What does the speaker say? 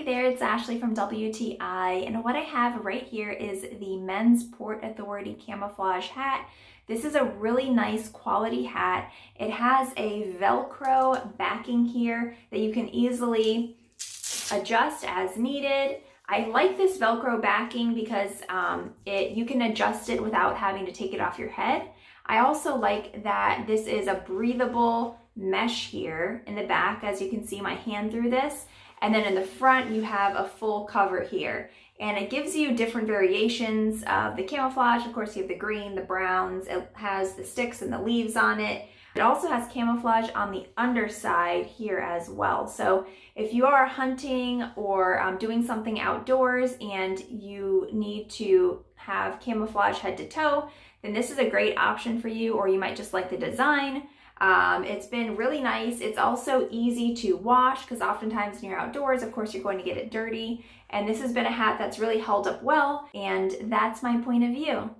Hey there, it's Ashley from WTI, and what I have right here is the Men's Port Authority Camouflage hat. This is a really nice quality hat. It has a Velcro backing here that you can easily adjust as needed. I like this Velcro backing because you can adjust it without having to take it off your head. I also like that this is a breathable mesh here in the back, as you can see my hand through this. And then in the front, you have a full cover here. And it gives you different variations of the camouflage. Of course, you have the green, the browns. It has the sticks and the leaves on it. It also has camouflage on the underside here as well. So if you are hunting or doing something outdoors and you need to have camouflage head to toe, then this is a great option for you, or you might just like the design. It's been really nice. It's also easy to wash because oftentimes when you're outdoors, of course, you're going to get it dirty. And this has been a hat that's really held up well, and that's my point of view.